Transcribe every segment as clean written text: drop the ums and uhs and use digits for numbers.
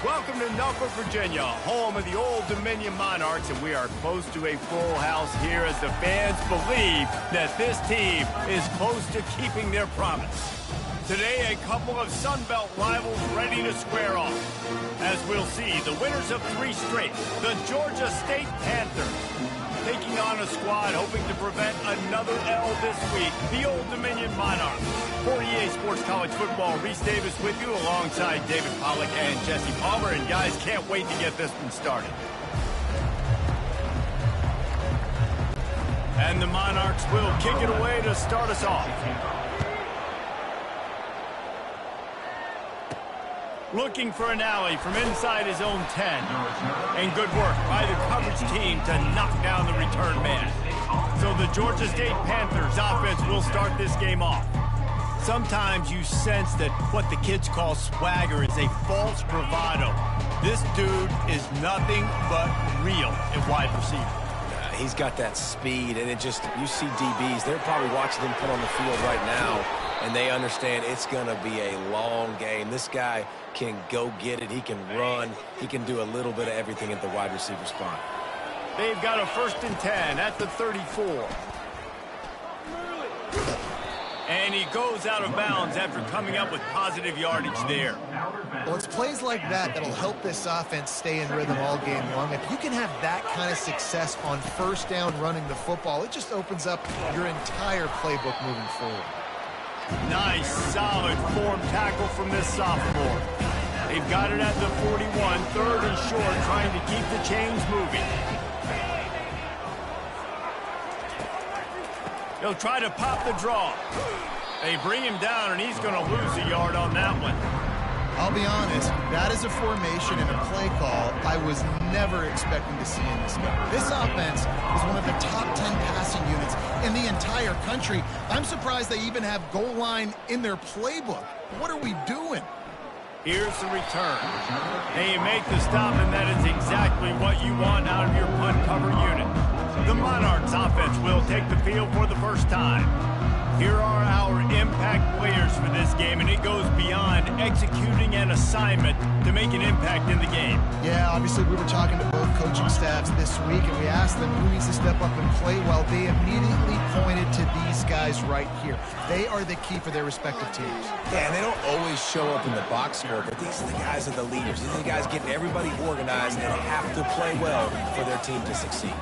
Welcome to Norfolk, Virginia, home of the Old Dominion Monarchs, and we are close to a full house here as the fans believe that this team is close to keeping their promise. Today, a couple of Sun Belt rivals ready to square off. As we'll see, the winners of 3 straight, the Georgia State Panthers, taking on a squad hoping to prevent another L this week, the Old Dominion Monarchs. For EA Sports College Football, Reese Davis with you alongside David Pollack and Jesse Palmer. And guys, can't wait to get this one started. And the Monarchs will kick it away to start us off. Looking for an alley from inside his own 10. And good work by the coverage team to knock down the return man. So the Georgia State Panthers offense will start this game off. Sometimes you sense that what the kids call swagger is a false bravado. This dude is nothing but real at wide receiver. He's got that speed, and it just, you see DBs, they're probably watching him put on the field right now, and they understand it's going to be a long game. This guy can go get it. He can run. He can do a little bit of everything at the wide receiver spot. They've got a 1st and 10 at the 34. And he goes out of bounds after coming up with positive yardage there. Well, it's plays like that that'll help this offense stay in rhythm all game long. If you can have that kind of success on 1st down running the football, it just opens up your entire playbook moving forward. Nice, solid form tackle from this sophomore. They've got it at the 41, 3rd and short, trying to keep the chains moving. He'll try to pop the draw. They bring him down, and he's going to lose a yard on that one. I'll be honest, that is a formation and a play call I was never expecting to see in this game. This offense is one of the top 10 passing units in the entire country. I'm surprised they even have goal line in their playbook. What are we doing? Here's the return. They make the stop, and that is exactly what you want out of your punt cover unit. The Monarchs offense will take the field for the first time. Here are our impact players for this game, and it goes beyond executing an assignment to make an impact in the game. Yeah, obviously we were talking to both coaching staffs this week, and we asked them who needs to step up and play well. They immediately pointed to these guys right here. They are the key for their respective teams. Yeah, and they don't always show up in the box score, but these are the guys that are the leaders. These are the guys getting everybody organized and have to play well for their team to succeed.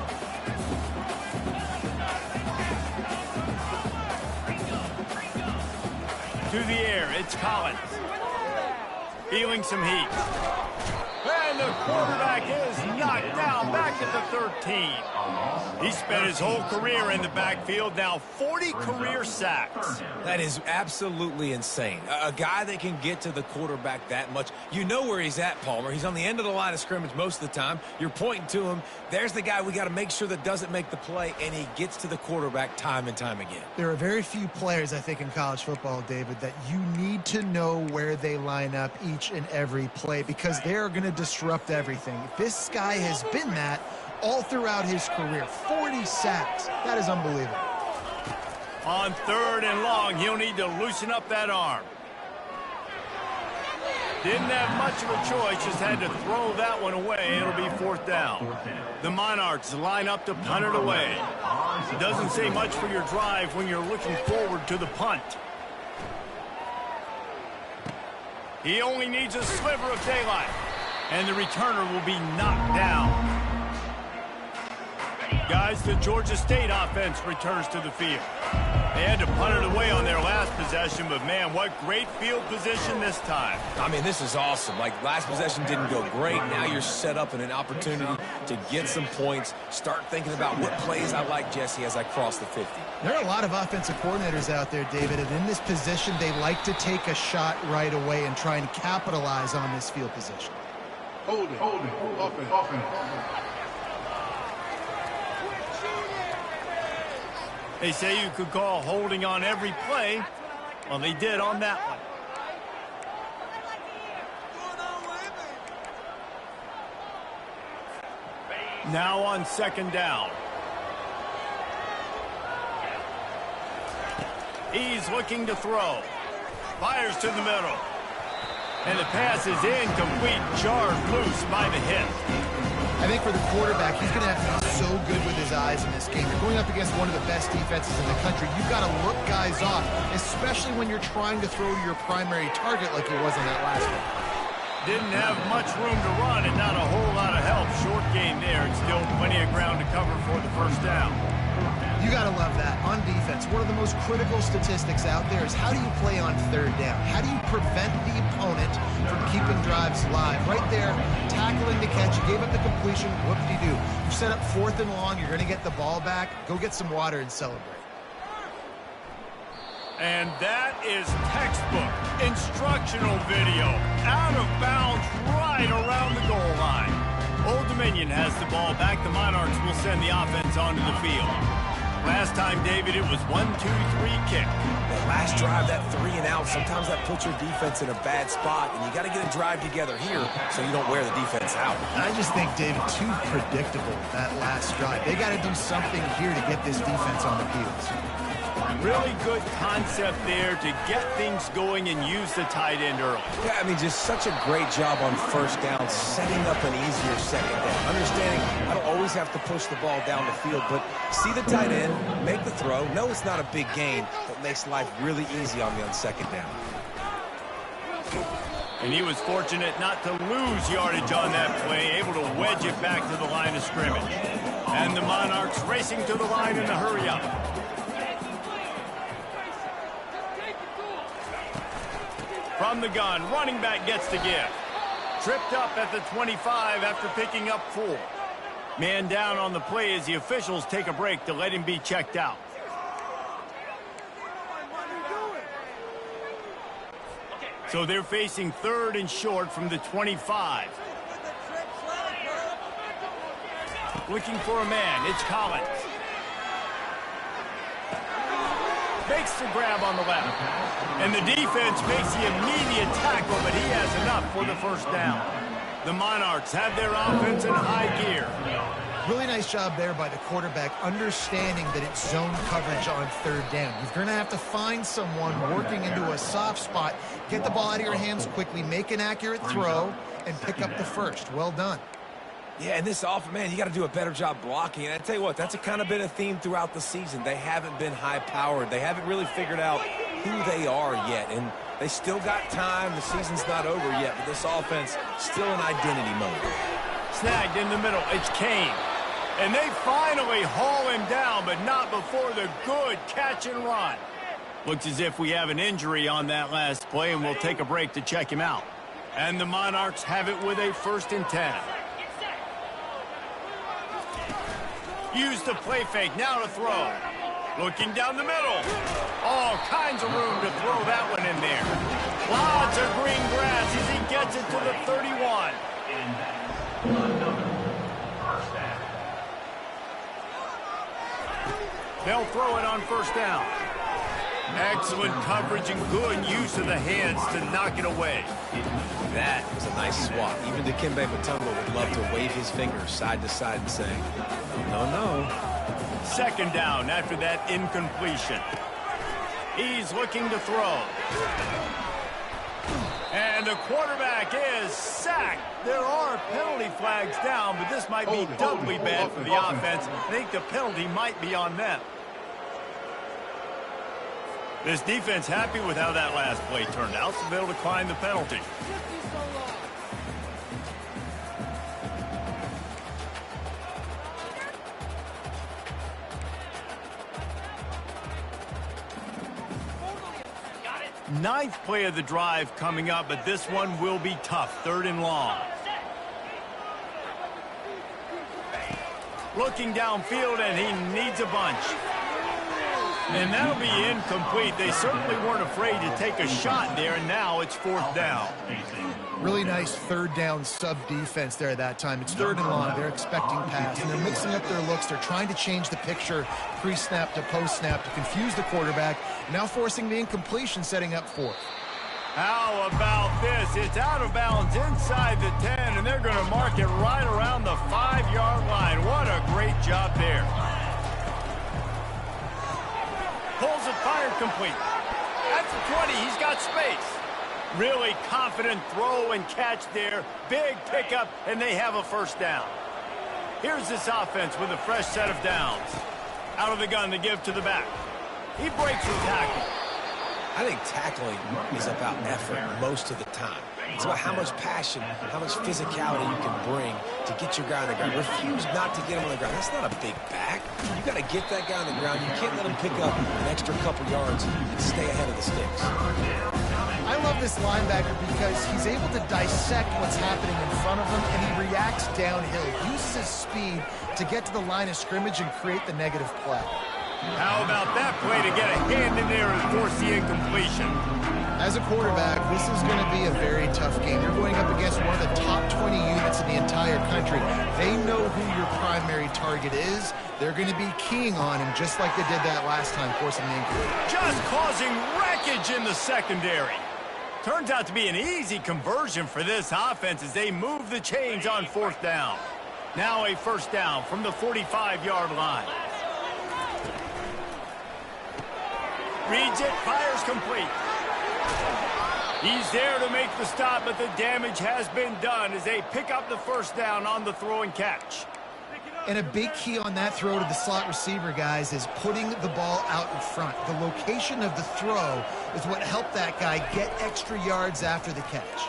To the air, it's Collins. Feeling some heat. And the quarterback is knocked down back at the 13. He spent his whole career in the backfield, now 40 career sacks. That is absolutely insane. A guy that can get to the quarterback that much. You know where he's at, Palmer. He's on the end of the line of scrimmage most of the time. You're pointing to him. There's the guy we got to make sure that doesn't make the play, and he gets to the quarterback time and time again. There are very few players, I think, in college football, David, that you need to know where they line up each and every play because they're going to disrupt everything. This guy has been that all throughout his career. 40 sacks. That is unbelievable. On 3rd and long, he'll need to loosen up that arm. Didn't have much of a choice, just had to throw that one away. It'll be 4th down. The Monarchs line up to punt it away. It doesn't say much for your drive when you're looking forward to the punt. He only needs a sliver of daylight, and the returner will be knocked down. Guys, the Georgia State offense returns to the field. They had to punt it away on their last possession, but man, what great field position this time. I mean, this is awesome. Like, last possession didn't go great. Now you're set up in an opportunity to get some points. Start thinking about what plays I like, Jesse, as I cross the 50. There are a lot of offensive coordinators out there, David, and in this position, they like to take a shot right away and try and capitalize on this field position. Hold it, open. They say you could call holding on every play. Well, they did on that one. Now on 2nd down. He's looking to throw. Fires to the middle. And the pass is incomplete, jarred loose by the hip. I think for the quarterback, he's going to have to be so good with his eyes in this game. You're going up against one of the best defenses in the country. You've got to look guys off, especially when you're trying to throw to your primary target like he was in that last one. Didn't have much room to run and not a whole lot of help. Short gain there and still plenty of ground to cover for the first down. You got to love that. On defense, one of the most critical statistics out there is how do you play on third down? How do you prevent the opponent from keeping drives alive? Right there, tackling the catch. You gave up the completion. What did you do? You set up 4th and long. You're going to get the ball back. Go get some water and celebrate. And that is textbook instructional video. Out of bounds right around the goal line. Old Dominion has the ball back. The Monarchs will send the offense onto the field. Last time, David, it was 1-2-3 kick. That last drive, that 3 and out, sometimes that puts your defense in a bad spot, and you got to get a drive together here so you don't wear the defense out. I just think, David, too predictable, that last drive. They got to do something here to get this defense on the field. Really good concept there to get things going and use the tight end early. Yeah, I mean, just such a great job on first down, setting up an easier second down. Understanding I don't always have to push the ball down the field, but see the tight end, make the throw. No, it's not a big gain, but makes life really easy on me on second down. And he was fortunate not to lose yardage on that play, able to wedge it back to the line of scrimmage. And the Monarchs racing to the line in a hurry-up. From the gun, running back gets the give. Tripped up at the 25 after picking up 4. Man down on the play as the officials take a break to let him be checked out. So they're facing 3rd and short from the 25. Looking for a man, it's Collins. Makes the grab on the left. And the defense makes the immediate tackle, but he has enough for the first down. The Monarchs have their offense in high gear. Really nice job there by the quarterback, understanding that it's zone coverage on 3rd down. You're going to have to find someone working into a soft spot, get the ball out of your hands quickly, make an accurate throw, and pick up the first. Well done. Yeah, and this offense, man, you got to do a better job blocking. And I tell you what, that's a kind of been a theme throughout the season. They haven't been high-powered. They haven't really figured out who they are yet. And they still got time. The season's not over yet, but this offense still in identity mode. Snagged in the middle. It's Kane. And they finally haul him down, but not before the good catch and run. Looks as if we have an injury on that last play, and we'll take a break to check him out. And the Monarchs have it with a 1st and 10. Use the play fake, now to throw. Looking down the middle. All kinds of room to throw that one in there. Lots of green grass as he gets it to the 31. They'll throw it on first down. Excellent coverage and good use of the hands to knock it away. That was a nice swat. Even Dikembe Mutombo would love to wave his fingers side to side and say, no, no. 2nd down after that incompletion. He's looking to throw. And the quarterback is sacked. There are penalty flags down, but this might be doubly bad for the offense. I think the penalty might be on them. This defense happy with how that last play turned out, so they'll decline the penalty. Ninth play of the drive coming up, but this one will be tough. 3rd and long. Looking downfield, and he needs a bunch. And that'll be incomplete. They certainly weren't afraid to take a shot there, and now it's 4th down. Really nice 3rd down sub-defense there at that time. It's 3rd and long. They're expecting pass, and they're mixing up their looks. They're trying to change the picture pre-snap to post-snap to confuse the quarterback, now forcing the incompletion, setting up 4th. How about this? It's out of bounds inside the 10, and they're going to mark it right around the 5-yard line. What a great job there. Pulls it, fired complete. At the 20, he's got space. Really confident throw and catch there. Big pickup, and they have a first down. Here's this offense with a fresh set of downs. Out of the gun to give to the back. He breaks the tackle. I think tackling is about effort most of the time. It's about how much passion, how much physicality you can bring to get your guy on the ground. Refuse not to get him on the ground. That's not a big back. You got to get that guy on the ground. You can't let him pick up an extra couple yards and stay ahead of the sticks. I love this linebacker because he's able to dissect what's happening in front of him, and he reacts downhill, uses his speed to get to the line of scrimmage and create the negative play. How about that play to get a hand in there and force the incompletion? As a quarterback, this is going to be a very tough game. You're going up against one of the top 20 units in the entire country. They know who your primary target is. They're going to be keying on him just like they did that last time, forcing the incompletion. Just causing wreckage in the secondary. Turns out to be an easy conversion for this offense as they move the chains on fourth down. Now a first down from the 45-yard line. Reads it, fires complete. He's there to make the stop, but the damage has been done as they pick up the first down on the throw and catch. And a big key on that throw to the slot receiver, guys, is putting the ball out in front. The location of the throw is what helped that guy get extra yards after the catch.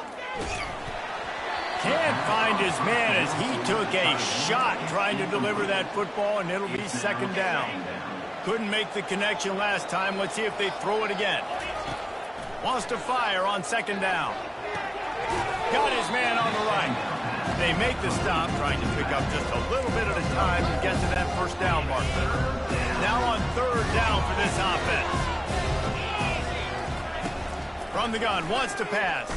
Can't find his man as he took a shot trying to deliver that football, and it'll be second down. Couldn't make the connection last time. Let's see if they throw it again. Wants to fire on second down. Got his man on the right. They make the stop, trying to pick up just a little bit at a time to get to that first down marker. Now on third down for this offense. From the gun, wants to pass.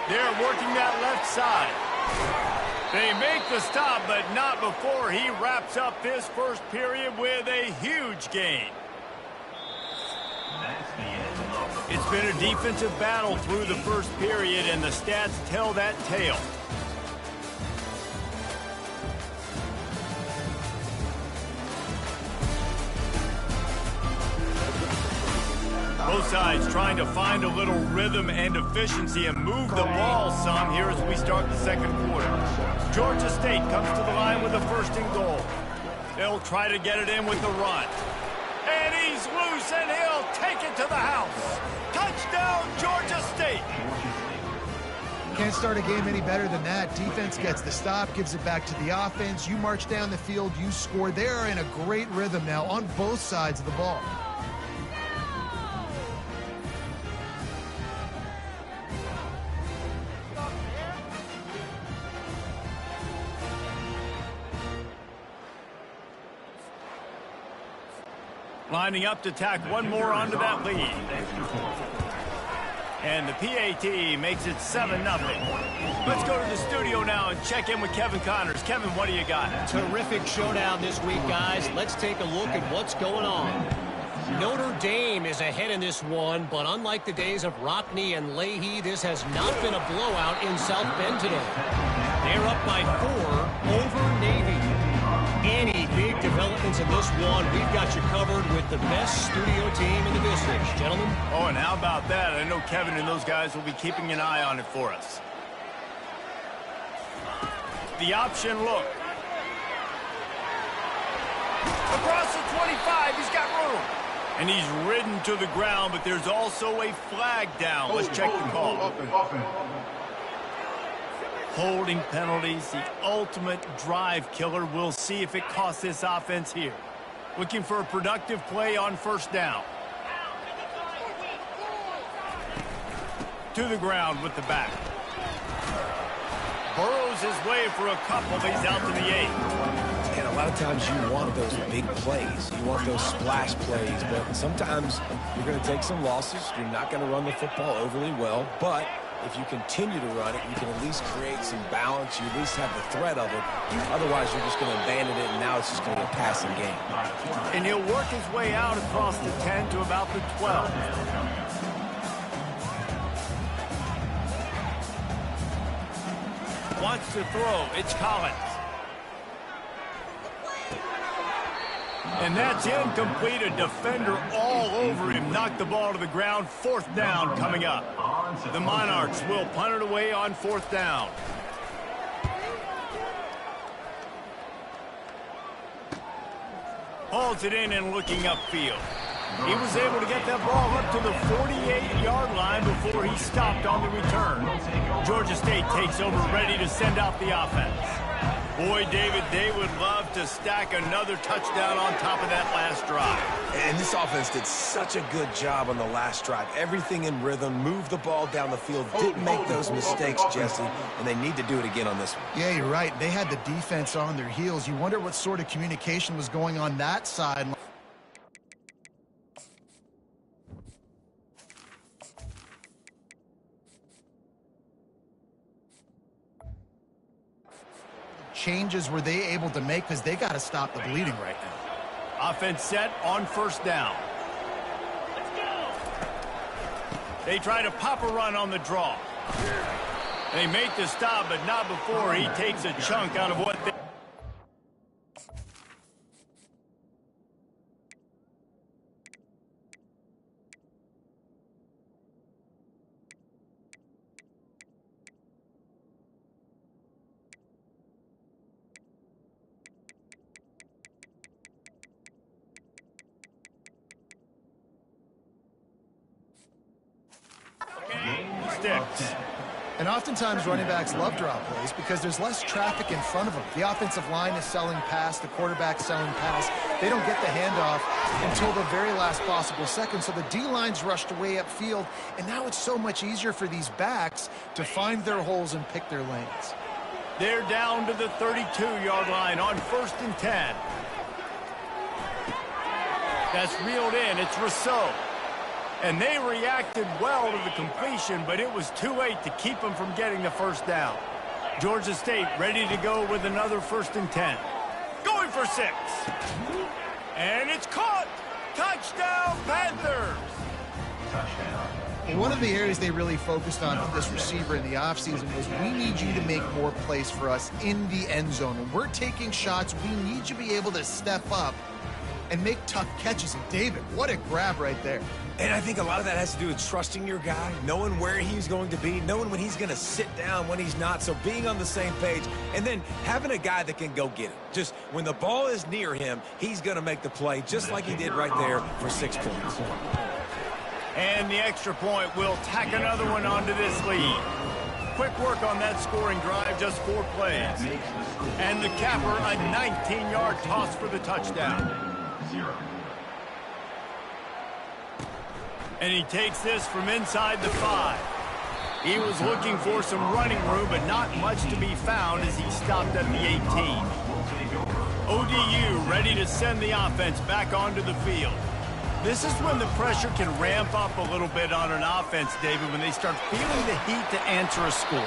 They're working that left side. They make the stop, but not before he wraps up this first period with a huge gain. It's been a defensive battle through the first period, and the stats tell that tale. Both sides trying to find a little rhythm and efficiency and move the ball some here as we start the second quarter. Georgia State comes to the line with a first and goal. They'll try to get it in with the run. And he's loose, and he'll take it to the house. Touchdown, Georgia State. Can't start a game any better than that. Defense gets the stop, gives it back to the offense. You march down the field, you score. They are in a great rhythm now on both sides of the ball. Lining up to tack one more onto that lead. And the PAT makes it 7-0. Let's go to the studio now and check in with Kevin Connors. Kevin, what do you got? Terrific showdown this week, guys. Let's take a look at what's going on. Notre Dame is ahead in this one, but unlike the days of Rockney and Leahy, this has not been a blowout in South Bend today. They're up by 4 over Navy. Any big developments in this one, we've got you covered with the best studio team in the business, gentlemen. Oh, and how about that? I know Kevin and those guys will be keeping an eye on it for us. The option look. Across the 25, he's got room. And he's ridden to the ground, but there's also a flag down. Let's check the call. Holding penalties, the ultimate drive killer. We'll see if it costs this offense here. Looking for a productive play on first down. To the ground with the back. Burrows his way for a couple. He's out to the 8. And a lot of times you want those big plays. You want those splash plays. But sometimes you're going to take some losses. You're not going to run the football overly well. But if you continue to run it, you can at least create some balance. You at least have the threat of it. Otherwise, you're just going to abandon it, and now it's just going to be a passing game. And he'll work his way out across the 10 to about the 12. Wants to throw. It's Collins. And that's incomplete. A defender all over him. Knocked the ball to the ground. 4th down coming up. The Monarchs will punt it away on 4th down. Hauls it in and looking upfield. He was able to get that ball up to the 48-yard line before he stopped on the return. Georgia State takes over, ready to send out the offense. Boy, David, they would love to stack another touchdown on top of that last drive. And this offense did such a good job on the last drive. Everything in rhythm, moved the ball down the field, didn't make those mistakes, Jesse, and they need to do it again on this one. Yeah, you're right. They had the defense on their heels. You wonder what sort of communication was going on that side. Changes were they able to make, because they got to stop the bleeding right now. Offense set on 1st down. They try to pop a run on the draw. They make the stop, but not before he takes a chunk out of what they... sticks. And oftentimes running backs love draw plays because there's less traffic in front of them. The offensive line is selling pass, the quarterback's selling pass. They don't get the handoff until the very last possible second, so the D-line's rushed away upfield, and now it's so much easier for these backs to find their holes and pick their lanes. They're down to the 32-yard line on 1st and 10. That's reeled in. It's Rousseau. And they reacted well to the completion, but it was too late to keep them from getting the 1st down. Georgia State ready to go with another 1st and 10. Going for 6. And it's caught. Touchdown, Panthers. Well, one of the areas they really focused on with this receiver in the offseason was, we need you to make more plays for us in the end zone. When we're taking shots, we need you to be able to step up and make tough catches. And David, what a grab right there. And I think a lot of that has to do with trusting your guy, knowing where he's going to be, knowing when he's going to sit down, when he's not, so being on the same page, and then having a guy that can go get it. Just when the ball is near him, he's going to make the play, just like he did right there for 6 points. And the extra point will tack another one onto this lead. Quick work on that scoring drive, just 4 plays. And the capper, a 19-yard toss for the touchdown. And he takes this from inside the 5. He was looking for some running room, but not much to be found as he stopped at the 18. ODU ready to send the offense back onto the field. This is when the pressure can ramp up a little bit on an offense, David, when they start feeling the heat to answer a score.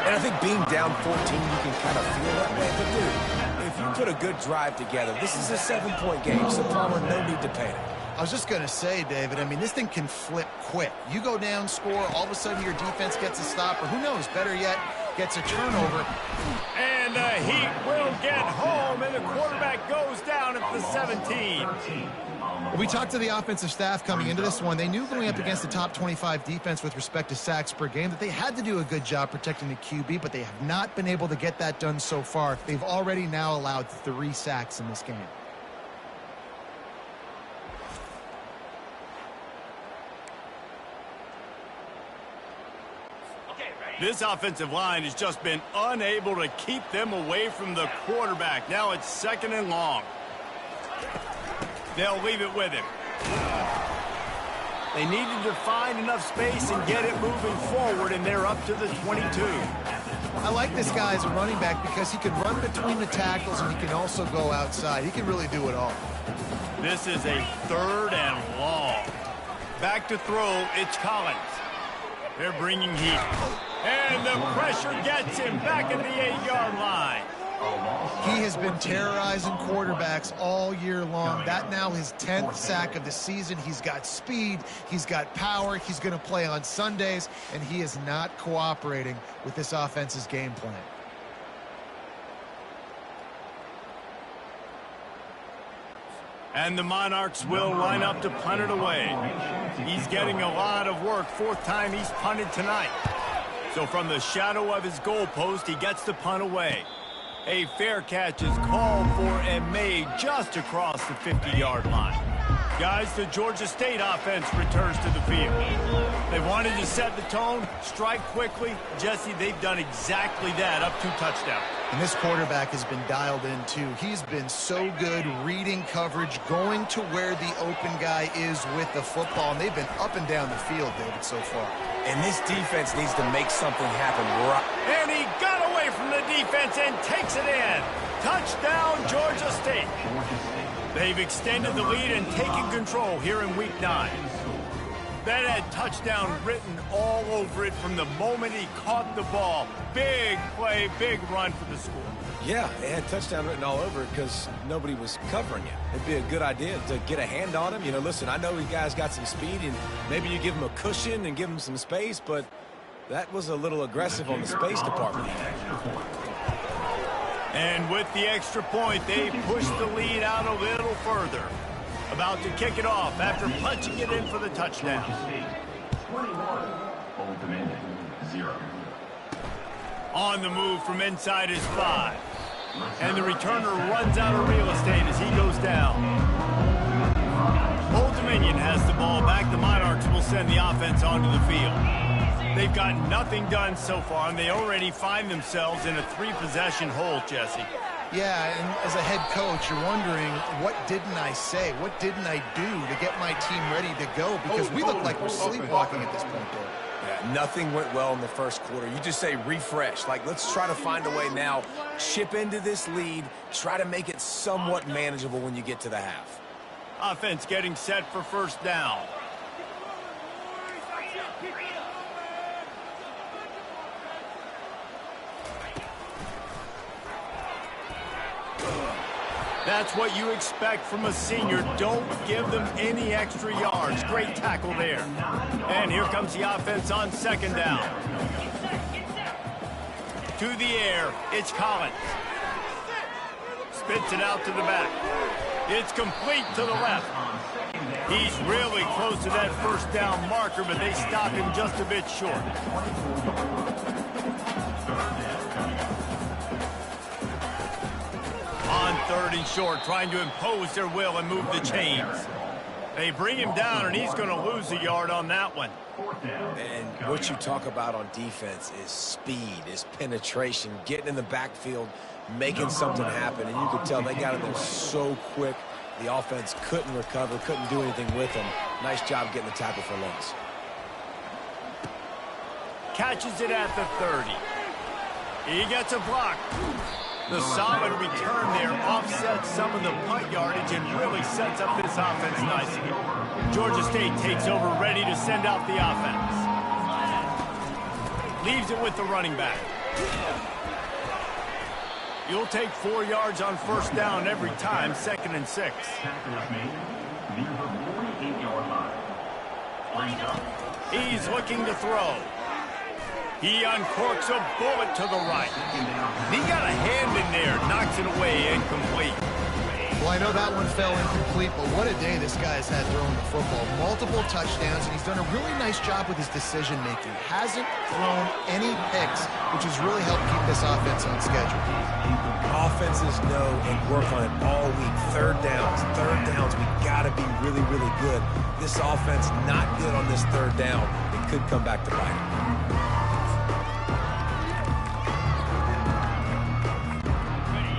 And I think being down 14, you can kind of feel that way. But, dude, if you put a good drive together, this is a 7-point game, so Palmer, no need to panic. I was just going to say, David, I mean, this thing can flip quick. You go down, score, all of a sudden your defense gets a stop, or who knows, better yet, gets a turnover. And the Heat will get home, and the quarterback goes down at the 17. We talked to the offensive staff coming into this one. They knew going up against the top 25 defense with respect to sacks per game that they had to do a good job protecting the QB, but they have not been able to get that done so far. They've already now allowed 3 sacks in this game. This offensive line has just been unable to keep them away from the quarterback. Now it's 2nd and long. They'll leave it with him. They needed to find enough space and get it moving forward, and they're up to the 22. I like this guy as a running back because he can run between the tackles and he can also go outside. He can really do it all. This is a 3rd and long. Back to throw, it's Collins. They're bringing heat. And the pressure gets him back at the 8-yard line. He has been terrorizing quarterbacks all year long. That now his 10th sack of the season. He's got speed. He's got power. He's going to play on Sundays, and he is not cooperating with this offense's game plan. And the Monarchs will line up to punt it away. He's getting a lot of work. Fourth time he's punted tonight. So from the shadow of his goalpost, he gets the punt away. A fair catch is called for and made just across the 50-yard line. Guys, the Georgia State offense returns to the field. They wanted to set the tone, strike quickly. Jesse, they've done exactly that, up 2 touchdowns. And this quarterback has been dialed in, too. He's been so good reading coverage, going to where the open guy is with the football. And they've been up and down the field, David, so far. And this defense needs to make something happen right. And he got away from the defense and takes it in. Touchdown, Georgia State. They've extended the lead and taken control here in Week 9. That had touchdown written all over it from the moment he caught the ball. Big play, big run for the score. Yeah, it had touchdown written all over it because nobody was covering it. It'd be a good idea to get a hand on him. You know, listen, I know you guys got some speed, and maybe you give him a cushion and give him some space, but that was a little aggressive on the space department. And with the extra point, they push the lead out a little further. About to kick it off after punching it in for the touchdown. 21, Old Dominion, 0. On the move from inside his 5. And the returner runs out of real estate as he goes down. Old Dominion has the ball back. The Monarchs will send the offense onto the field. They've got nothing done so far, and they already find themselves in a 3-possession hole, Jesse. Yeah, and as a head coach, you're wondering, what didn't I say? What didn't I do to get my team ready to go? Because we look like we're sleepwalking at this point there. Yeah, nothing went well in the first quarter. You just say refresh. Like, let's try to find a way now. Chip into this lead. Try to make it somewhat manageable when you get to the half. Offense getting set for first down. That's what you expect from a senior. Don't give them any extra yards. Great tackle there. And here comes the offense on second down. To the air, it's Collins. Spits it out to the back. It's complete to the left. He's really close to that first down marker, but they stop him just a bit short. On 3rd and short, trying to impose their will and move the chains. They bring him down, and he's going to lose a yard on that one. And what you talk about on defense is speed, is penetration, getting in the backfield, making something happen. And you could tell they got in there so quick. The offense couldn't recover, couldn't do anything with them. Nice job getting the tackle for loss. Catches it at the 30. He gets a block. The solid return there offsets some of the punt yardage and really sets up this offense nicely. Georgia State takes over, ready to send out the offense. Leaves it with the running back. You'll take 4 yards on first down every time, 2nd and 6. He's looking to throw. He uncorks a bullet to the right. He got a hand in there, knocks it away, incomplete. Well, I know that one fell incomplete, but what a day this guy has had throwing the football. Multiple touchdowns, and he's done a really nice job with his decision-making. Hasn't thrown any picks, which has really helped keep this offense on schedule. Offenses know and work on it all week. Third downs, we got to be really, really good. This offense not good on this third down. It could come back to bite them.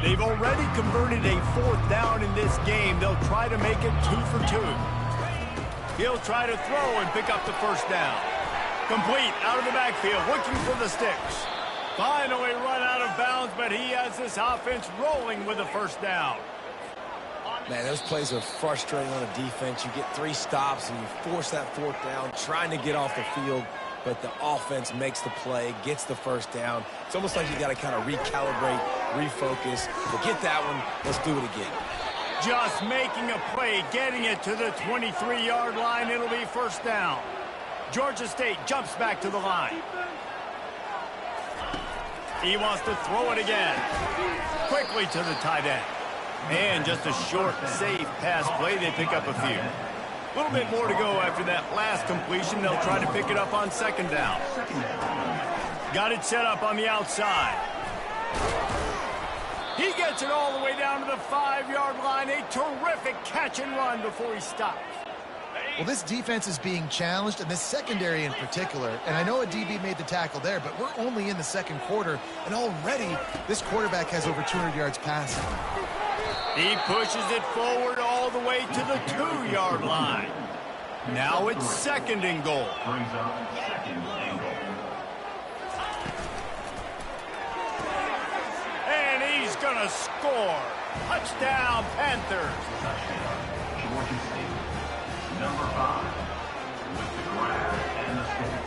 They've already converted a 4th down in this game. They'll try to make it 2 for 2. He'll try to throw and pick up the first down. Complete out of the backfield, looking for the sticks. Finally run out of bounds, but he has this offense rolling with a first down. Man, those plays are frustrating on a defense. You get 3 stops and you force that 4th down, trying to get off the field, but the offense makes the play, gets the first down. It's almost like you got to kind of recalibrate, refocus. Forget that one. Let's do it again. Just making a play, getting it to the 23-yard line. It'll be first down. Georgia State jumps back to the line. He wants to throw it again. Quickly to the tight end. And just a short, safe pass play. They pick up a few. A little bit more to go after that last completion. They'll try to pick it up on second down. Got it set up on the outside. He gets it all the way down to the 5-yard line. A terrific catch and run before he stops. Well, this defense is being challenged, and this secondary in particular. And I know a DB made the tackle there, but we're only in the second quarter, and already this quarterback has over 200 yards passing. He pushes it forward all the way to the 2-yard line. Now it's second and goal. Brings up second and goal. And he's going to score. Touchdown, Panthers. Touchdown, Georgia State. Number 5 with the grab and the score.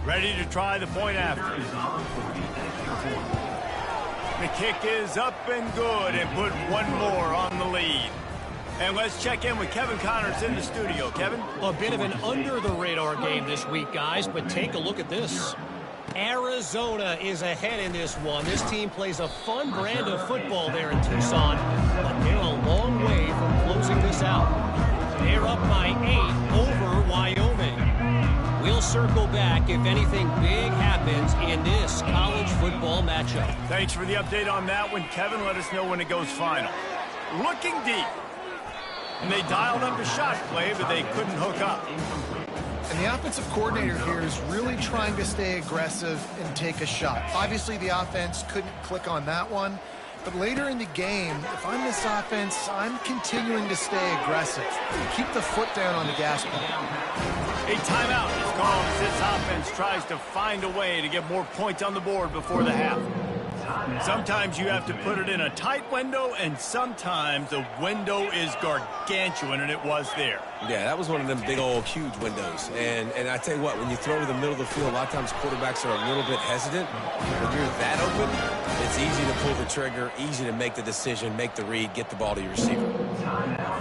Ready to try the point after. The kick is up and good and put one more on the lead. And let's check in with Kevin Connors in the studio. Kevin? A bit of an under-the-radar game this week, guys, but take a look at this. Arizona is ahead in this one. This team plays a fun brand of football there in Tucson, but they're a long way from closing this out. They're up by 8 over Wyoming. We'll circle back if anything big happens in this college football matchup. Thanks for the update on that one, Kevin. Let us know when it goes final. Looking deep. And they dialed up the shot play, but they couldn't hook up. And the offensive coordinator here is really trying to stay aggressive and take a shot. Obviously, the offense couldn't click on that one. But later in the game, if I'm this offense, I'm continuing to stay aggressive. Keep the foot down on the gas pedal. A timeout is called as this offense tries to find a way to get more points on the board before the half. Sometimes you have to put it in a tight window, and sometimes the window is gargantuan, and it was there. Yeah, that was one of them big old huge windows. And I tell you what, when you throw to the middle of the field, a lot of times quarterbacks are a little bit hesitant. When you're that open, it's easy to pull the trigger, easy to make the decision, make the read, get the ball to your receiver.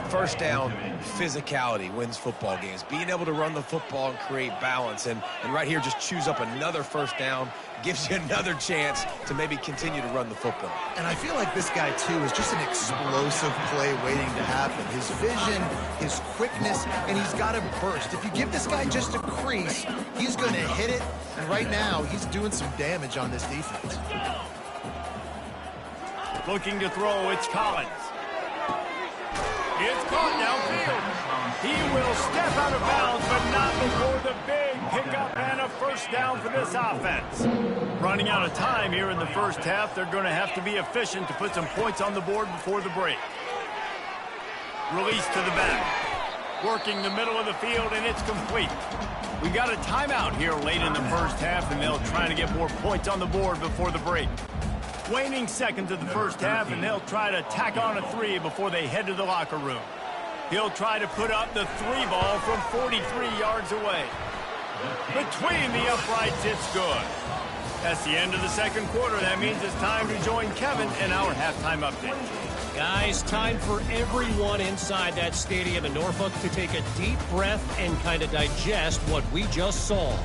First down, physicality wins football games. Being able to run the football and create balance. And right here, just choose up another first down, gives you another chance to maybe continue to run the football. And I feel like this guy, too, is just an explosive play waiting to happen. His vision, his quickness, and he's got a burst. If you give this guy just a crease, he's going to hit it. And right now, he's doing some damage on this defense. Looking to throw, it's Collins. It's caught downfield. He will step out of bounds, but not before the big pickup and a first down for this offense. Running out of time here in the first half, they're going to have to be efficient to put some points on the board before the break. Release to the back. Working the middle of the field, and it's complete. We got a timeout here late in the first half, and they'll try to get more points on the board before the break. Waning seconds of the first half, and they'll try to tack on a 3 before they head to the locker room. He'll try to put up the 3 ball from 43 yards away. Between the uprights, it's good. That's the end of the second quarter. That means it's time to join Kevin in our halftime update. Guys, time for everyone inside that stadium in Norfolk to take a deep breath and kind of digest what we just saw.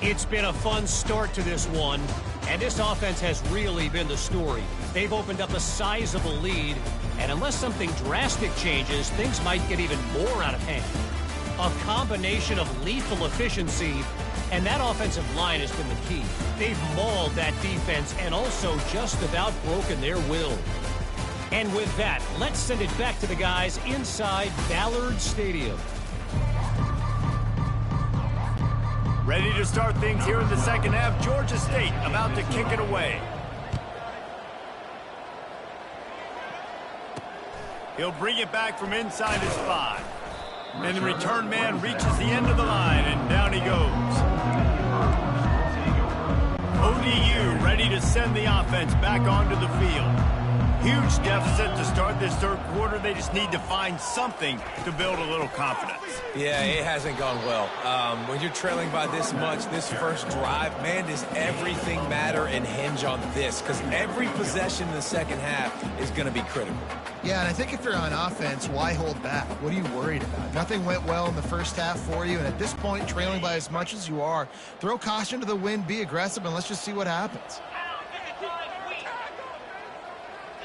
It's been a fun start to this one, and this offense has really been the story. They've opened up a sizable lead, and unless something drastic changes, things might get even more out of hand. A combination of lethal efficiency, and that offensive line has been the key. They've mauled that defense and also just about broken their will. And with that, let's send it back to the guys inside Ballard Stadium. Ready to start things here in the second half. Georgia State about to kick it away. He'll bring it back from inside his 5. And the return man reaches the end of the line, and down he goes. ODU ready to send the offense back onto the field. Huge deficit to start this third quarter. They just need to find something to build a little confidence. Yeah, it hasn't gone well. When you're trailing by this much, this first drive, man, does everything matter and hinge on this? Because every possession in the second half is going to be critical. Yeah, and I think if you're on offense, why hold back? What are you worried about? Nothing went well in the first half for you, and at this point, trailing by as much as you are, throw caution to the wind, be aggressive, and let's just see what happens.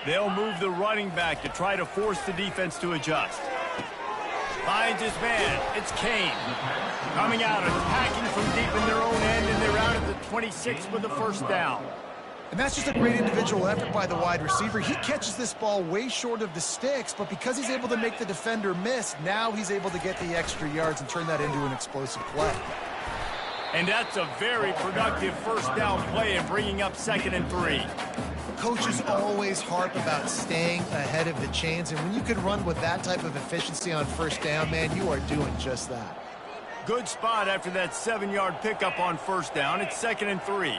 They'll move the running back to try to force the defense to adjust. Finds his man. It's Kane. Coming out, attacking from deep in their own end, and they're out at the 26 with the first down. And that's just a great individual effort by the wide receiver. He catches this ball way short of the sticks, but because he's able to make the defender miss, now he's able to get the extra yards and turn that into an explosive play. And that's a very productive first down play and bringing up 2nd and 3. Coaches always harp about staying ahead of the chains, and when you can run with that type of efficiency on first down, man, you are doing just that. Good spot after that 7-yard pickup on first down. It's 2nd and 3.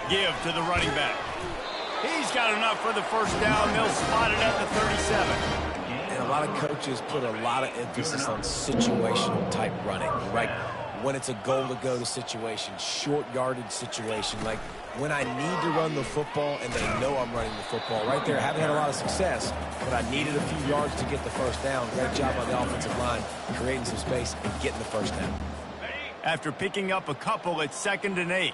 Give to the running back. He's got enough for the first down. They'll spot it at the 37. And a lot of coaches put a lot of emphasis on situational type running, right? When it's a goal-to-go to situation, short yardage situation, like when I need to run the football and they know I'm running the football. Right there, haven't had a lot of success, but I needed a few yards to get the first down. Great job by the offensive line, creating some space and getting the first down. After picking up a couple, it's 2nd and 8.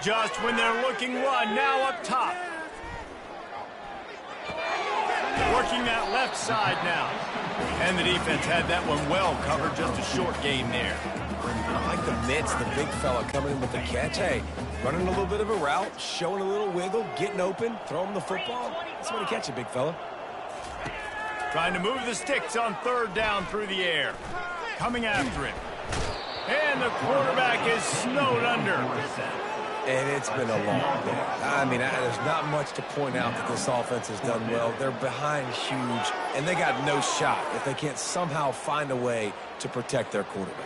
Just when they're looking run, now up top. Working that left side now. And the defense had that one well covered, just a short game there. I like the mitts, the big fella coming in with the catch. Hey, running a little bit of a route, showing a little wiggle, getting open, throwing the football. That's when to catch it, big fella. Trying to move the sticks on 3rd down through the air. Coming after it. And the quarterback is snowed under. And it's been a long day. I mean, there's not much to point out that this offense has done well. They're behind huge, and they got no shot if they can't somehow find a way to protect their quarterback.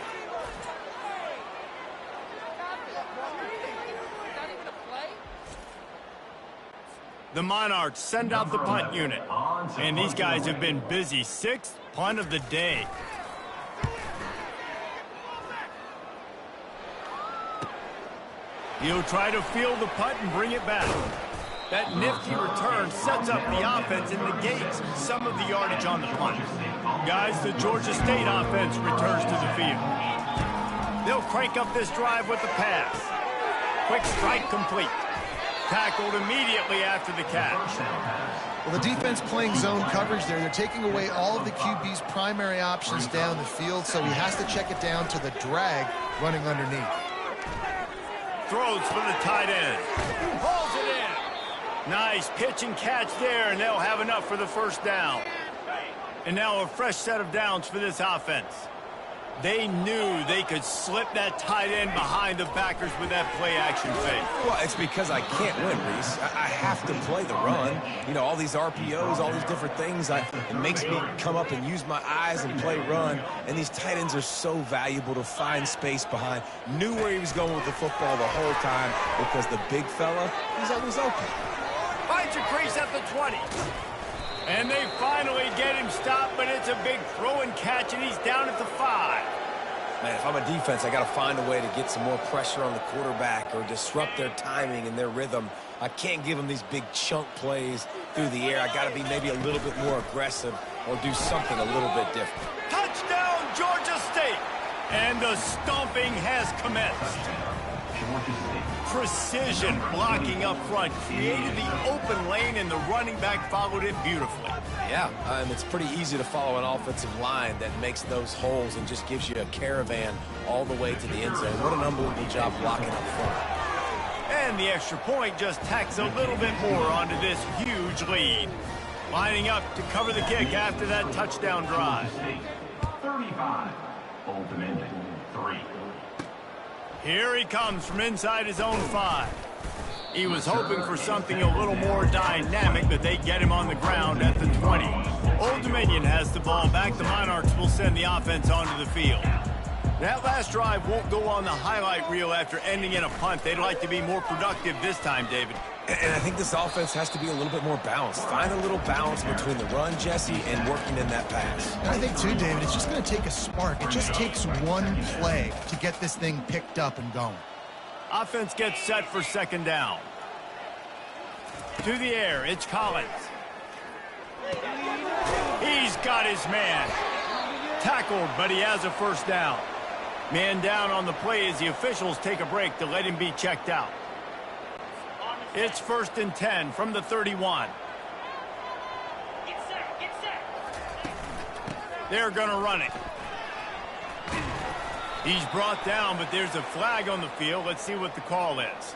The Monarchs send out the punt unit. And these guys have been busy. 6th punt of the day. He'll try to field the punt and bring it back. That nifty return sets up the offense and negates some of the yardage on the punt. Guys, the Georgia State offense returns to the field. They'll crank up this drive with the pass. Quick strike complete. Tackled immediately after the catch. Well, the defense playing zone coverage there. They're taking away all of the QB's primary options down the field, so he has to check it down to the drag running underneath. Throws for the tight end. Pulls it in. Nice pitch and catch there, and they'll have enough for the first down. And now a fresh set of downs for this offense. They knew they could slip that tight end behind the backers with that play-action fake. Well, it's because I can't win, Reese. I have to play the run. You know, all these RPOs, all these different things, it makes me come up and use my eyes and play run. And these tight ends are so valuable to find space behind. Knew where he was going with the football the whole time because the big fella, he's always open. Finds a crease at the 20. And they finally get him stopped, but it's a big throw and catch, and he's down at the 5. Man, if I'm a defense, I got to find a way to get some more pressure on the quarterback or disrupt their timing and their rhythm. I can't give them these big chunk plays through the air. I got to be maybe a little bit more aggressive or do something a little bit different. Touchdown, Georgia State! And the stomping has commenced. Precision blocking up front created the open lane, and the running back followed it beautifully. Yeah, it's pretty easy to follow an offensive line that makes those holes and just gives you a caravan all the way to the end zone. What an unbelievable job blocking up front. And the extra point just tacks a little bit more onto this huge lead. Lining up to cover the kick after that touchdown drive. 35, Old Dominion, 3. Here he comes from inside his own 5. He was hoping for something a little more dynamic, but they get him on the ground at the 20. Old Dominion has the ball back. The Monarchs will send the offense onto the field. That last drive won't go on the highlight reel after ending in a punt. They'd like to be more productive this time, David. And I think this offense has to be a little bit more balanced. Find a little balance between the run, Jesse, and working in that pass. And I think, too, David, it's just going to take a spark. It just takes one play to get this thing picked up and going. Offense gets set for second down. To the air, it's Collins. He's got his man. Tackled, but he has a first down. Man down on the play as the officials take a break to let him be checked out. It's 1st and 10 from the 31. They're going to run it. He's brought down, but there's a flag on the field. Let's see what the call is.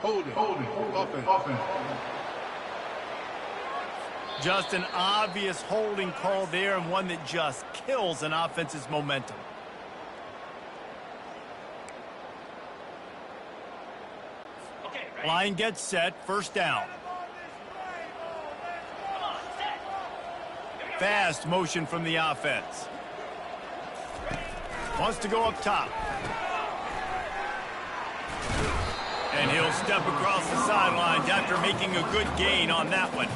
Hold it. Offense. Just an obvious holding call there, and one that just kills an offense's momentum. Line gets set, first down. Fast motion from the offense. Wants to go up top. And he'll step across the sidelines after making a good gain on that one.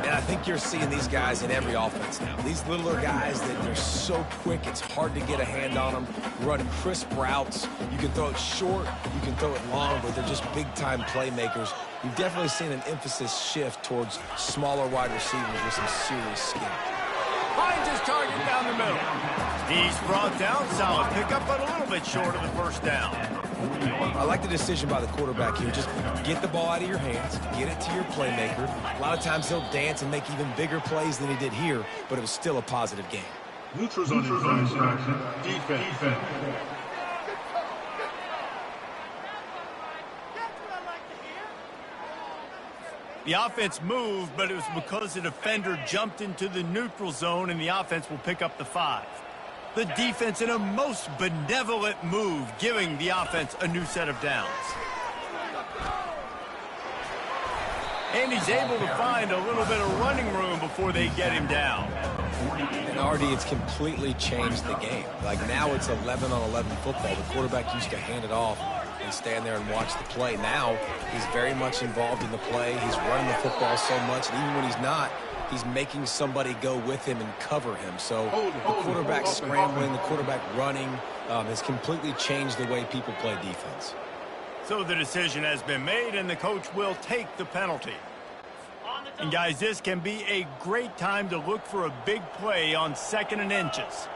And I think you're seeing these guys in every offense now. These littler guys that they're so quick, it's hard to get a hand on them. Run crisp routes. You can throw it short, you can throw it long, but they're just big-time playmakers. You've definitely seen an emphasis shift towards smaller wide receivers with some serious skill. Finds his target down the middle. He's brought down, solid pickup, but a little bit short of the first down. I like the decision by the quarterback here. Just get the ball out of your hands, get it to your playmaker. A lot of times he'll dance and make even bigger plays than he did here, but it was still a positive game. Neutral zone infraction. Defense. The offense moved, but it was because the defender jumped into the neutral zone, and the offense will pick up the 5. The defense in a most benevolent move, giving the offense a new set of downs. And he's able to find a little bit of running room before they get him down. And RD, it's completely changed the game. Like now it's 11-on-11 football. The quarterback used to hand it off and stand there and watch the play. Now he's very much involved in the play. He's running the football so much, and even when he's not, he's making somebody go with him and cover him. So the quarterback scrambling, the quarterback running has completely changed the way people play defense. So the decision has been made, and the coach will take the penalty. And guys, this can be a great time to look for a big play on 2nd and inches.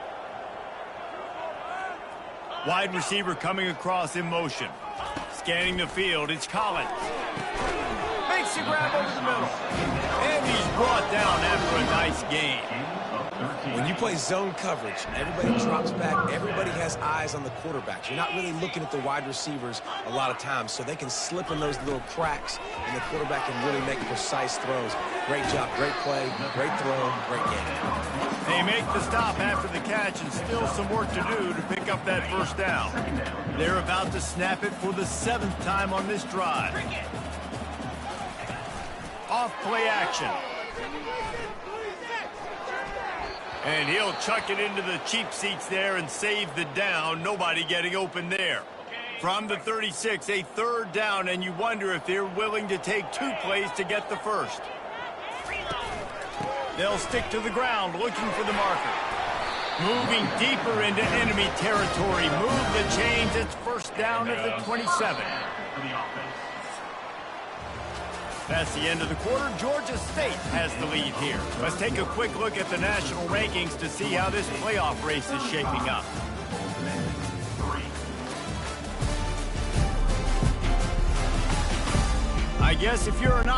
Wide receiver coming across in motion. Scanning the field, it's Collins. Makes the grab over the middle. And he's brought down after a nice gain. When you play zone coverage, everybody drops back, everybody has eyes on the quarterbacks. You're not really looking at the wide receivers a lot of times, so they can slip in those little cracks, and the quarterback can really make precise throws. Great job, great play, great throw, great game. They make the stop after the catch, and still some work to do to pick up that first down. They're about to snap it for the 7th time on this drive. Off play action. And he'll chuck it into the cheap seats there and save the down. Nobody getting open there. From the 36, a 3rd down, and you wonder if they're willing to take 2 plays to get the first. They'll stick to the ground looking for the marker. Moving deeper into enemy territory. Move the chains. It's first down at the 27. That's the end of the quarter. Georgia State has the lead here. Let's take a quick look at the national rankings to see how this playoff race is shaping up. I guess if you're an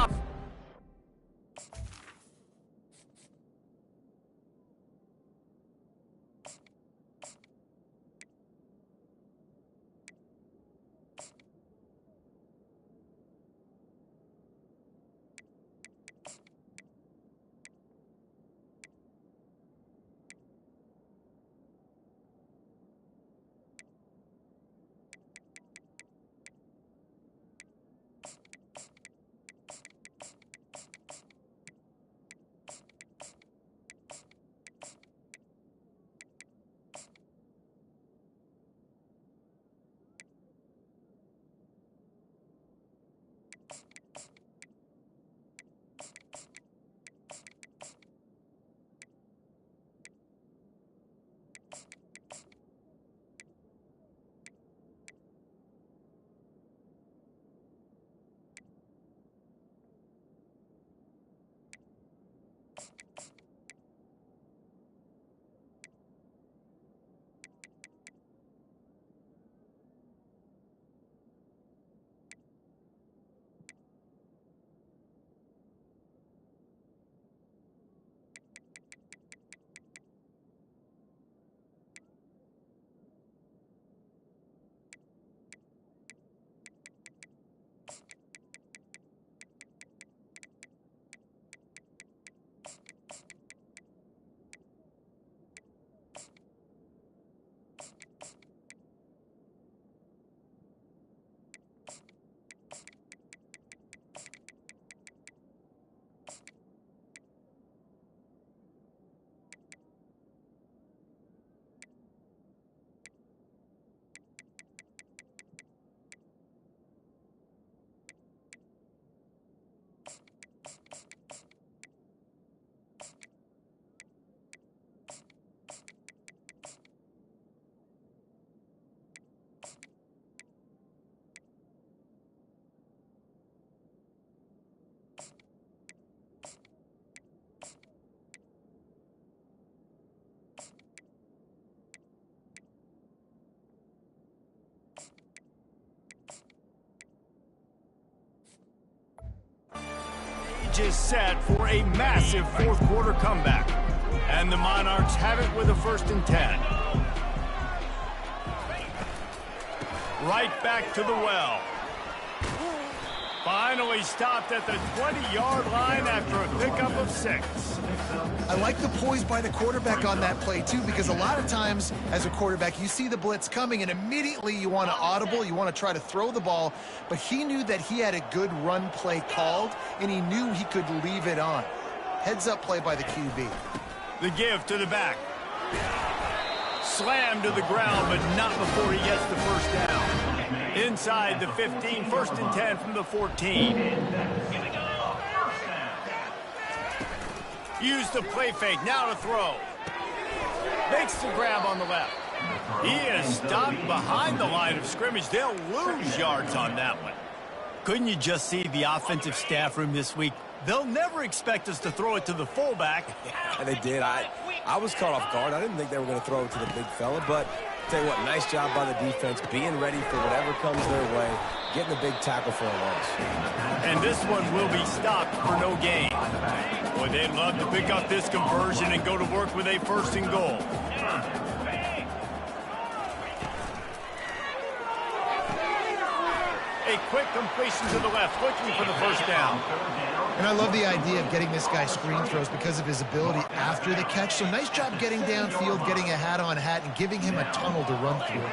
stage is set for a massive fourth quarter comeback. And the Monarchs have it with a 1st and 10. Right back to the well. Finally stopped at the 20-yard line after a pickup of 6. I like the poise by the quarterback on that play, too, because a lot of times as a quarterback, you see the blitz coming, and immediately you want to audible, you want to try to throw the ball, but he knew that he had a good run play called, and he knew he could leave it on. Heads-up play by the QB. The give to the back. Slammed to the ground, but not before he gets the 1st down. Inside the 15, 1st and 10 from the 14. Use the play fake, now to throw. Makes the grab on the left. He is stopped behind the line of scrimmage. They'll lose yards on that one. Couldn't you just see the offensive staff room this week? They'll never expect us to throw it to the fullback. Yeah, they did. I was caught off guard. I didn't think they were going to throw it to the big fella, but tell you what, nice job by the defense, being ready for whatever comes their way, getting the big tackle for a loss. And this one will be stopped for no gain. Boy, they'd love to pick up this conversion and go to work with a 1st and goal. A quick completion to the left, looking for the 1st down. And I love the idea of getting this guy screen throws because of his ability after the catch. So nice job getting downfield, getting a hat-on-hat, and giving him a tunnel to run through.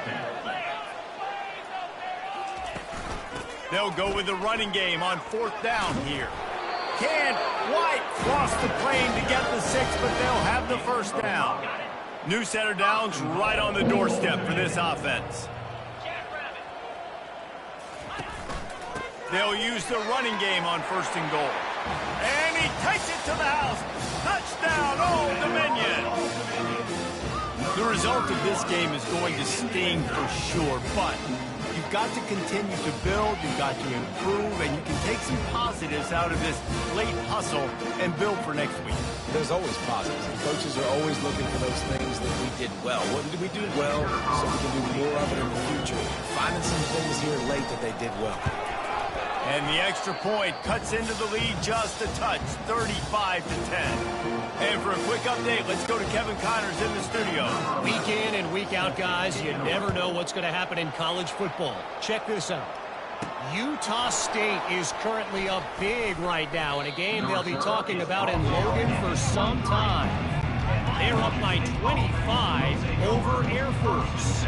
They'll go with the running game on 4th down here. Can White cross the plane to get the 6, but they'll have the 1st down. New center downs right on the doorstep for this offense. They'll use the running game on 1st and goal. And he takes it to the house. Touchdown, Old Dominion. The result of this game is going to sting for sure, but you've got to continue to build, you've got to improve, and you can take some positives out of this late hustle and build for next week. There's always positives. And coaches are always looking for those things that we did well. What did we do well so we can do more of it in the future? Finding some things here late that they did well. And the extra point cuts into the lead just a touch, 35-10. And for a quick update, let's go to Kevin Connors in the studio. Week in and week out, guys, you never know what's going to happen in college football. Check this out. Utah State is currently up big right now in a game they'll be talking about in Logan for some time. They're up by 25 over Air Force.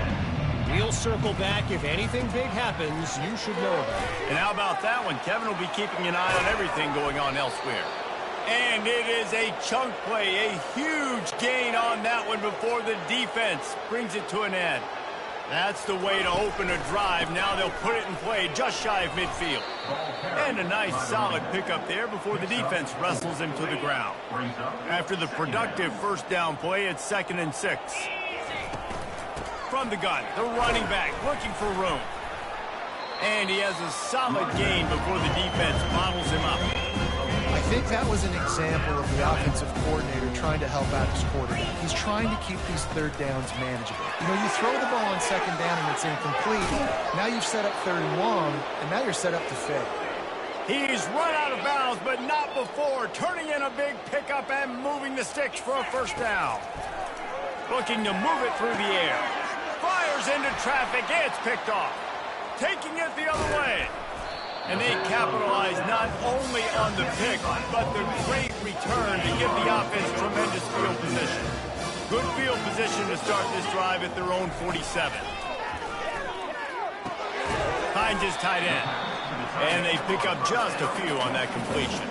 We'll circle back. If anything big happens, you should know about it. And how about that one? Kevin will be keeping an eye on everything going on elsewhere. And it is a chunk play, a huge gain on that one before the defense brings it to an end. That's the way to open a drive. Now they'll put it in play just shy of midfield. And a nice solid pickup there before the defense wrestles him to the ground. After the productive 1st down play, it's 2nd and 6. From the gun, the running back looking for room. And he has a solid gain before the defense bottles him up. I think that was an example of the offensive coordinator trying to help out his quarterback. He's trying to keep these 3rd downs manageable. You know, you throw the ball on 2nd down and it's incomplete. Now you've set up 3rd and long, and now you're set up to fail. He's run out of bounds, but not before. Turning in a big pickup and moving the sticks for a 1st down. Looking to move it through the air. Fires into traffic. It's picked off. Taking it the other way. And they capitalize not only on the pick, but the great return to give the offense tremendous field position. Good field position to start this drive at their own 47. Finds his tight end. And they pick up just a few on that completion.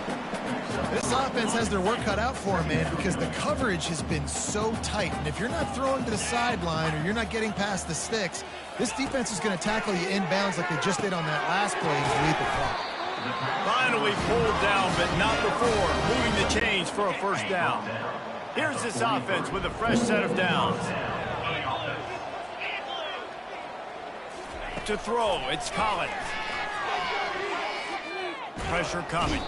This offense has their work cut out for them, man, because the coverage has been so tight. And if you're not throwing to the sideline or you're not getting past the sticks, this defense is going to tackle you inbounds like they just did on that last play and lead the clock. Finally pulled down, but not before moving the chains for a 1st down. Here's this offense with a fresh set of downs. To throw, it's Collins. Pressure coming.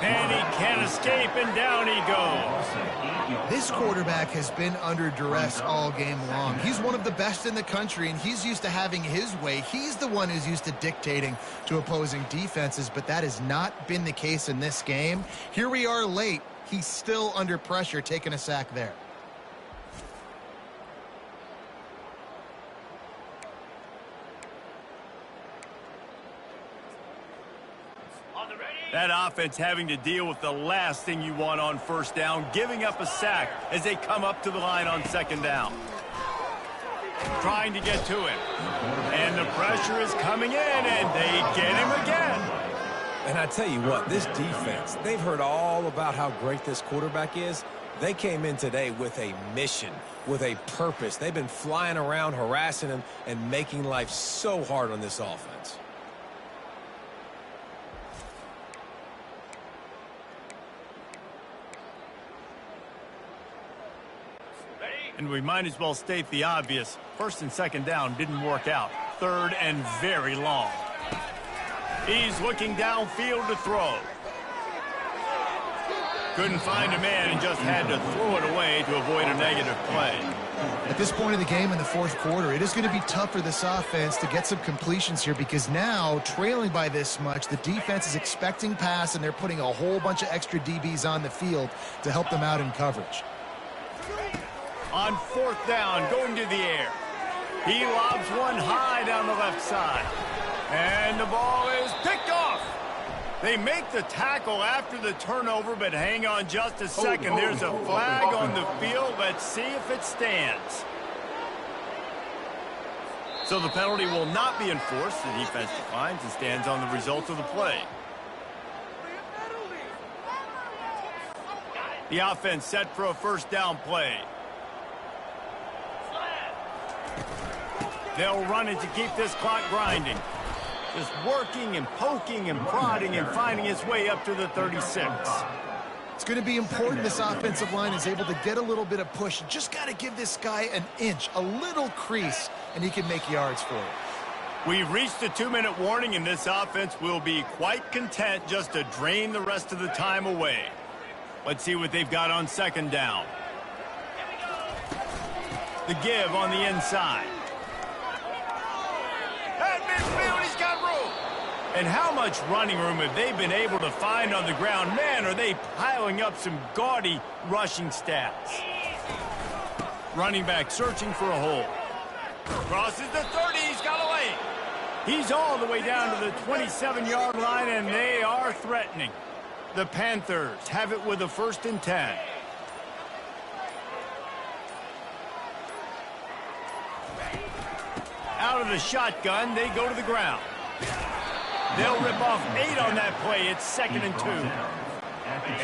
And he can't escape, and down he goes. This quarterback has been under duress all game long. He's one of the best in the country, and he's used to having his way. He's the one who's used to dictating to opposing defenses, but that has not been the case in this game. Here we are late. He's still under pressure, taking a sack there. That offense having to deal with the last thing you want on first down, giving up a sack as they come up to the line on second down. Trying to get to him. And the pressure is coming in, and they get him again. And I tell you what, this defense, they've heard all about how great this quarterback is. They came in today with a mission, with a purpose. They've been flying around, harassing him, and making life so hard on this offense. And we might as well state the obvious. First and second down didn't work out. Third and very long. He's looking downfield to throw. Couldn't find a man and just had to throw it away to avoid a negative play. At this point of the game in the fourth quarter, it is going to be tough for this offense to get some completions here because now, trailing by this much, the defense is expecting pass, and they're putting a whole bunch of extra DBs on the field to help them out in coverage. On fourth down, going to the air. He lobs one high down the left side. And the ball is picked off. They make the tackle after the turnover, but hang on just a second. There's a flag on the field. Let's see if it stands. So the penalty will not be enforced. The defense declines and stands on the result of the play. The offense set for a first down play. They'll run it to keep this clock grinding. Just working and poking and prodding and finding his way up to the 36. It's going to be important this offensive line is able to get a little bit of push. You just got to give this guy an inch, a little crease, and he can make yards for it. We've reached the 2-minute warning, and this offense will be quite content just to drain the rest of the time away. Let's see what they've got on second down. The give on the inside. At midfield, he's got room. And how much running room have they been able to find on the ground? Man, are they piling up some gaudy rushing stats. Running back searching for a hole. Crosses the 30, he's got a lane. He's all the way down to the 27-yard line, and they are threatening. The Panthers have it with a 1st and 10. Out of the shotgun, they go to the ground. They'll rip off 8 on that play. It's 2nd and 2.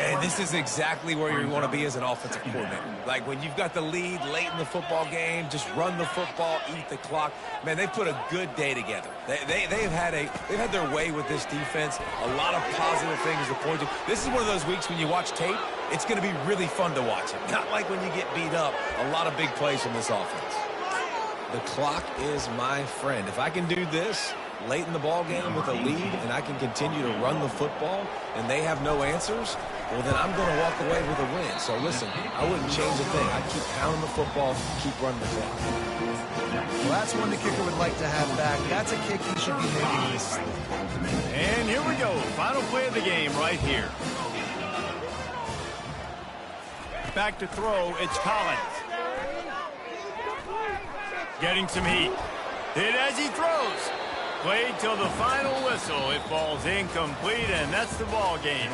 And this is exactly where you want to be as an offensive coordinator. Like when you've got the lead late in the football game, just run the football, eat the clock. Man, they've put a good day together. They've had their way with this defense. A lot of positive things to point to. This is one of those weeks when you watch tape, it's going to be really fun to watch it. Not like when you get beat up. A lot of big plays from this offense. The clock is my friend. If I can do this late in the ball game with a lead and I can continue to run the football and they have no answers, well, then I'm going to walk away with a win. So, listen, I wouldn't change a thing. I'd keep pounding the football, keep running the clock. Well, that's one the kicker would like to have back. That's a kick he should be making this. And here we go. Final play of the game right here. Back to throw. It's Collins. Getting some heat. Hit as he throws. Played till the final whistle. It falls incomplete, and that's the ball game.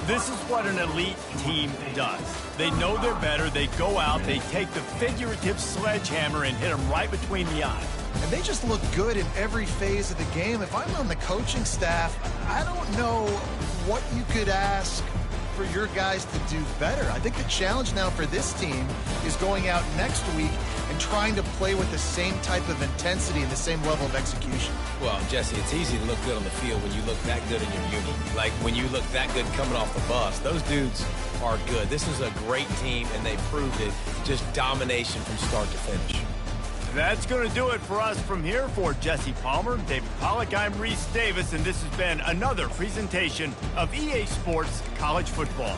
This is what an elite team does. They know they're better. They go out. They take the figurative sledgehammer and hit them right between the eyes. And they just look good in every phase of the game. If I'm on the coaching staff, I don't know what you could ask for your guys to do better. I think the challenge now for this team is going out next week and trying to play with the same type of intensity and the same level of execution. Well, Jesse, it's easy to look good on the field when you look that good in your union. Like when you look that good coming off the bus. Those dudes are good. This is a great team, and they proved it. Just domination from start to finish. That's going to do it for us from here. For Jesse Palmer, David Pollack, I'm Reese Davis, and this has been another presentation of EA Sports College Football.